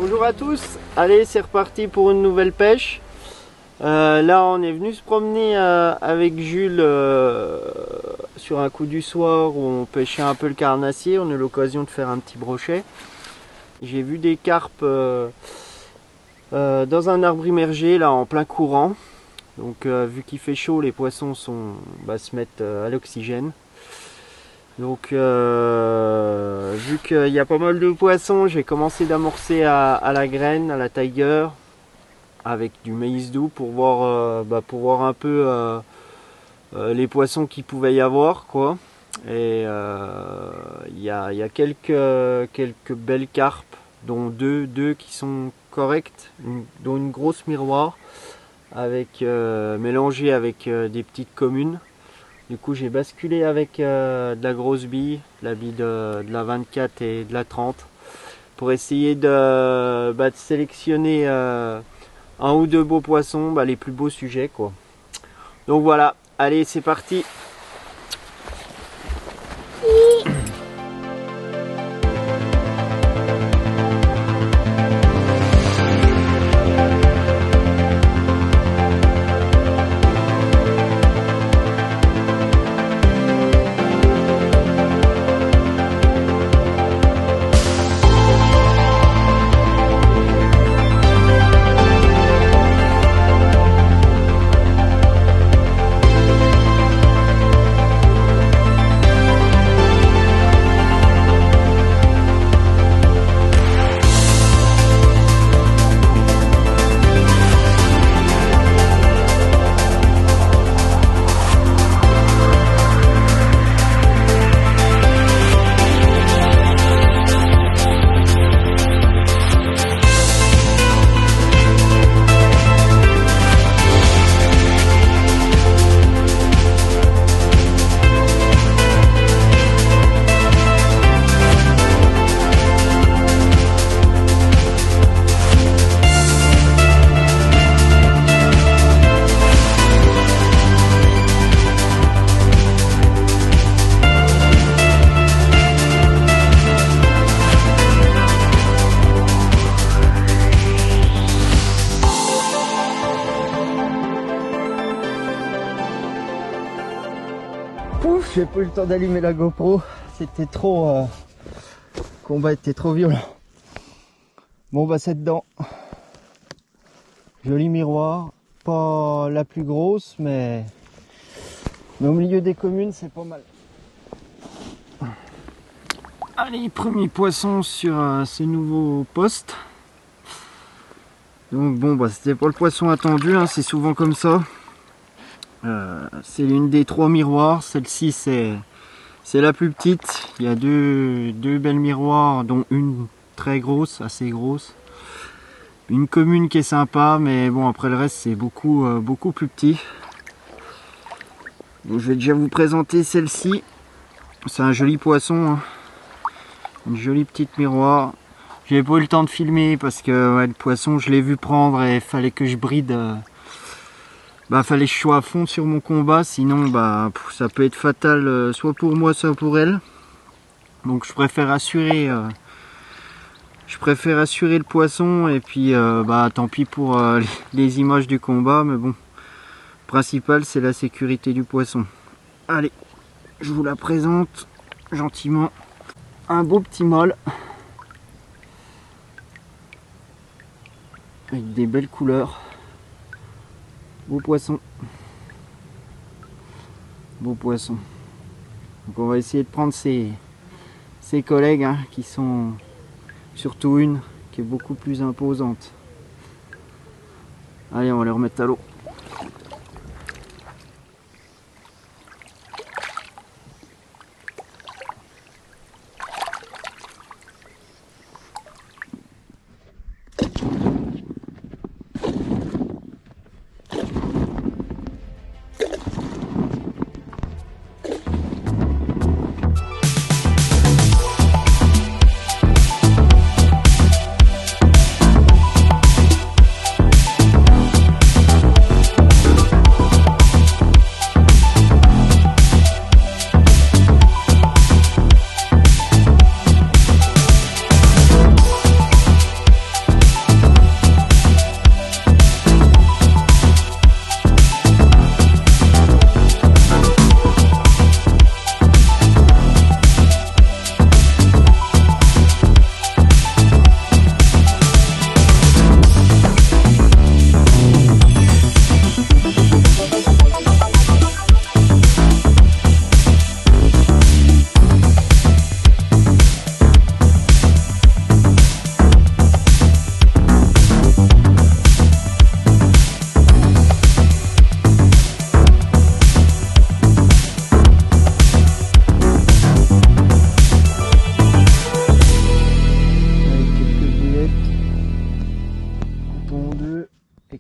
Bonjour à tous, allez c'est reparti pour une nouvelle pêche. Là on est venu se promener avec Jules sur un coup du soir où on pêchait un peu le carnassier. On a eu l'occasion de faire un petit brochet. J'ai vu des carpes dans un arbre immergé là en plein courant. Donc vu qu'il fait chaud, les poissons se mettent à l'oxygène. Donc vu qu'il y a pas mal de poissons, j'ai commencé d'amorcer à la graine, à la tiger, avec du maïs doux pour voir un peu les poissons qu'il pouvait y avoir, quoi. Et il y a quelques belles carpes, dont deux qui sont correctes, dont une grosse miroir mélangée avec des petites communes. Du coup j'ai basculé avec de la grosse bille, la bille de la 24 et de la 30 pour essayer de sélectionner un ou deux beaux poissons, les plus beaux sujets, quoi. Donc voilà, allez c'est parti. Pouf, j'ai pas eu le temps d'allumer la GoPro, c'était trop... le combat était trop violent. Bon c'est dedans. Joli miroir, pas la plus grosse mais au milieu des communes c'est pas mal. Allez, premier poisson sur ce nouveau poste. Donc bon c'était pas le poisson attendu, hein, c'est souvent comme ça. C'est l'une des trois miroirs, celle-ci c'est la plus petite. Il y a deux belles miroirs, dont une très grosse, assez grosse. Une commune qui est sympa, mais bon après le reste c'est beaucoup plus petit. Donc, je vais déjà vous présenter celle-ci. C'est un joli poisson, hein. Une jolie petite miroir. J'ai pas eu le temps de filmer parce que le poisson je l'ai vu prendre et il fallait que je bride. Fallait que je sois à fond sur mon combat, sinon ça peut être fatal soit pour moi soit pour elle. Donc je préfère assurer le poisson et puis tant pis pour les images du combat, mais bon, le principal c'est la sécurité du poisson. Allez, je vous la présente gentiment. Un beau petit mâle avec des belles couleurs. Beau poisson. Beau poisson. Donc on va essayer de prendre ses collègues, hein, qui sont surtout une qui est beaucoup plus imposante. Allez, on va les remettre à l'eau.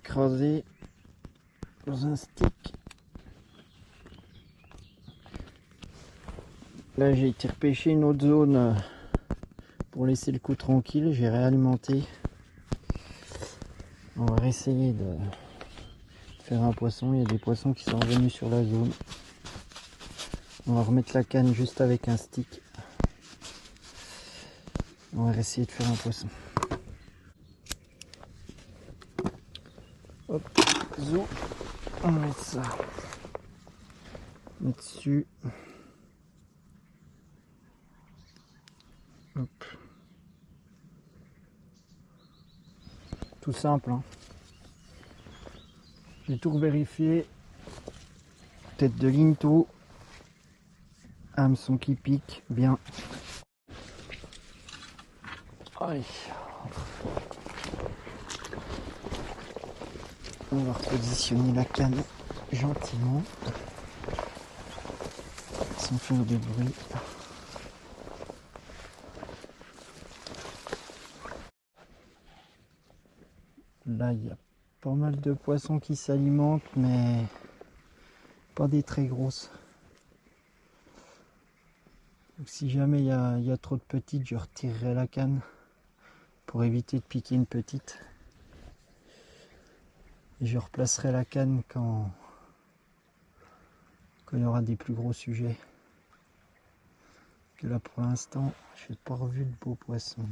écrasé dans un stick. Là j'ai été repêcher une autre zone pour laisser le coup tranquille, j'ai réalimenté. On va essayer de faire un poisson, il y a des poissons qui sont revenus sur la zone. On va remettre la canne juste avec un stick. On va essayer de faire un poisson. Hop, zou, on va mettre ça là-dessus. Hop. Tout simple, hein. J'ai tout vérifié. Tête de linto, hameçon qui pique bien. Allez. On va repositionner la canne gentiment sans faire de bruit. Là il y a pas mal de poissons qui s'alimentent, mais pas des très grosses. Donc si jamais il y a trop de petites, je retirerai la canne pour éviter de piquer une petite. Et je replacerai la canne quand il y aura des plus gros sujets. Que là pour l'instant, je n'ai pas revu de beaux poissons.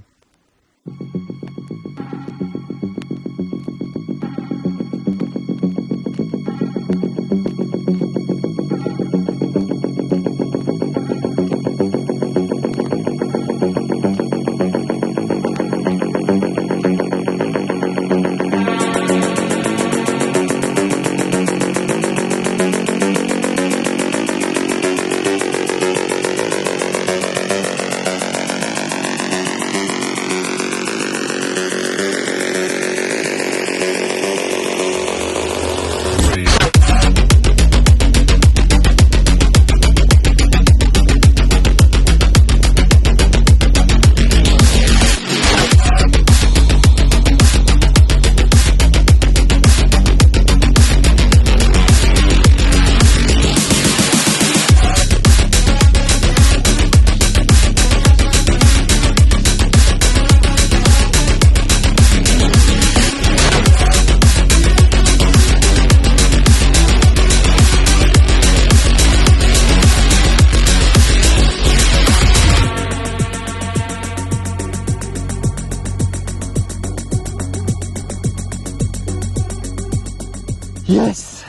Yes!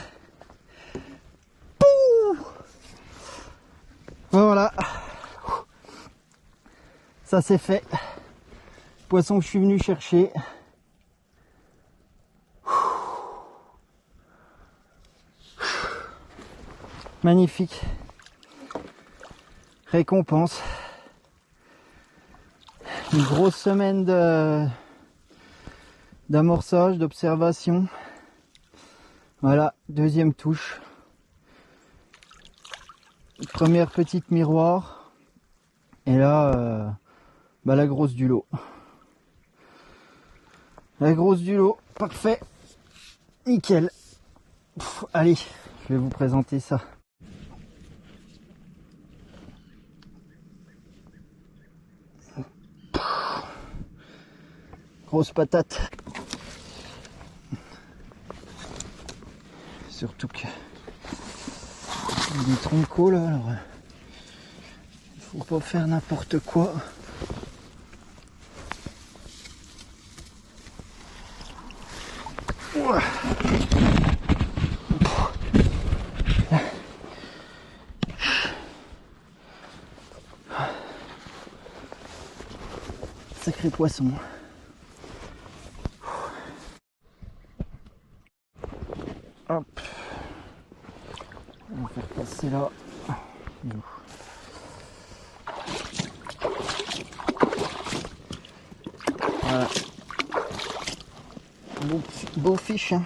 Pouh! Voilà, ça c'est fait. Poisson que je suis venu chercher. Magnifique. Récompense. Une grosse semaine d'amorçage, d'observation. Voilà, deuxième touche. Première petite miroir. Et là, la grosse du lot. La grosse du lot, parfait. Nickel. Allez, je vais vous présenter ça. Grosse patate. Surtout que il y a des troncos là, alors il faut pas faire n'importe quoi. Ouah. Sacré poisson. Hop. On va faire passer là. Voilà. Beau fiche. Hein.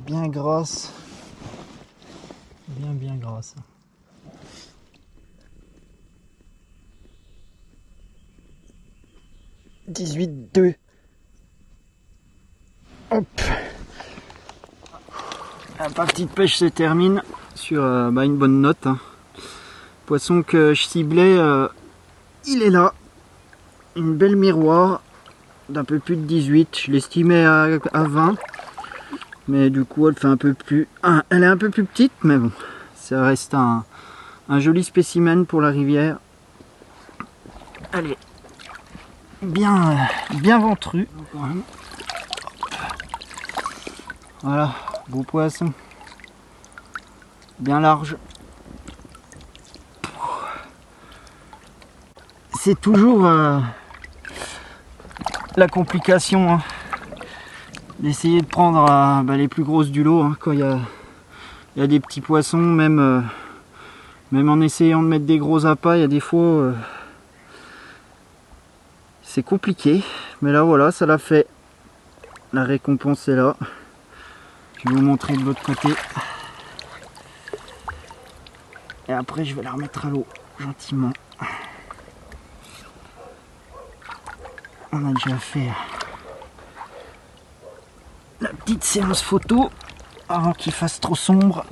Bien grasse. Bien grasse. « 18,2 » Hop. La partie de pêche se termine sur une bonne note, hein. Poisson que je ciblais, il est là. Une belle miroir d'un peu plus de 18. Je l'estimais à 20. Mais du coup elle fait un peu plus. Elle est un peu plus petite, mais bon. Ça reste un joli spécimen pour la rivière. Elle est bien ventrue. Voilà, beau poisson. Bien large. C'est toujours la complication, hein, d'essayer de prendre les plus grosses du lot, hein, quand il y a des petits poissons, même en essayant de mettre des gros appâts, il y a des fois c'est compliqué, mais là voilà, ça l'a fait. La récompense est là. Je vais vous montrer de l'autre côté et après je vais la remettre à l'eau gentiment. On a déjà fait la petite séance photo avant qu'il fasse trop sombre.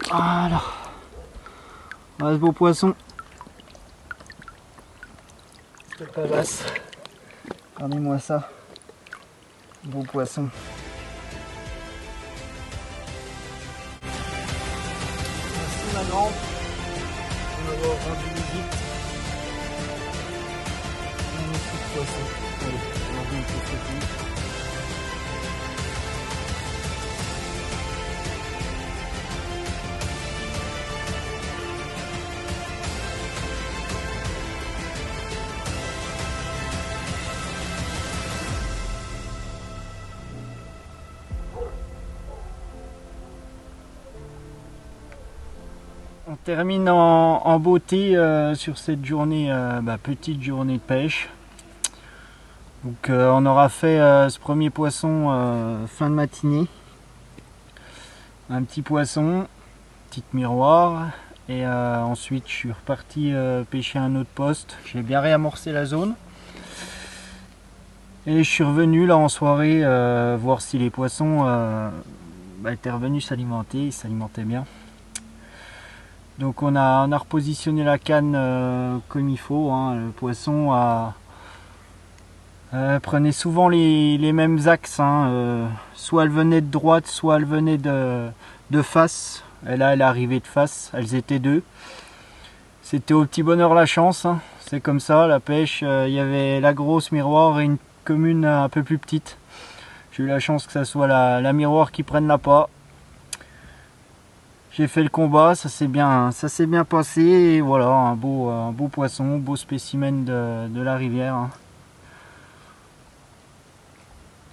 Voilà. Voilà ce beau poisson. C'est pas basse. Regardez-moi ça. Beau poisson. Merci ma grande de m'avoir rendu visite. Magnifique poisson. Allez, on va bien le faire. On termine en beauté sur cette journée, petite journée de pêche. Donc on aura fait ce premier poisson fin de matinée. Un petit poisson, petite miroir. Et ensuite je suis reparti pêcher un autre poste. J'ai bien réamorcé la zone. Et je suis revenu là en soirée voir si les poissons étaient revenus s'alimenter. Ils s'alimentaient bien. Donc on a repositionné la canne comme il faut, hein. Le poisson prenait souvent les mêmes axes, hein. Soit elle venait de droite, soit elle venait de face. Et là elle est arrivée de face, elles étaient deux. C'était au petit bonheur la chance, hein. C'est comme ça, la pêche. Il y avait la grosse miroir et une commune un peu plus petite. J'ai eu la chance que ça soit la miroir qui prenne l'appât. J'ai fait le combat, ça s'est bien passé, et voilà, un beau poisson, beau spécimen de la rivière, hein.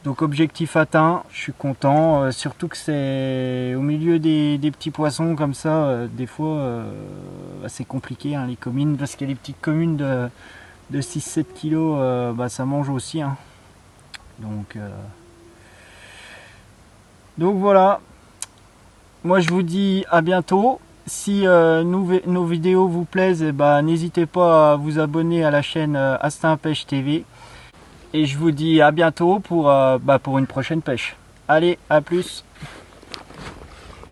Donc objectif atteint, je suis content, surtout que c'est au milieu des petits poissons comme ça, des fois c'est compliqué, hein, les communes, parce qu'il y a des petites communes de 6-7 kg, ça mange aussi, hein. Donc voilà. Moi je vous dis à bientôt. Si nos vidéos vous plaisent, n'hésitez pas à vous abonner à la chaîne Astin Pêche TV. Et je vous dis à bientôt pour une prochaine pêche. Allez, à plus!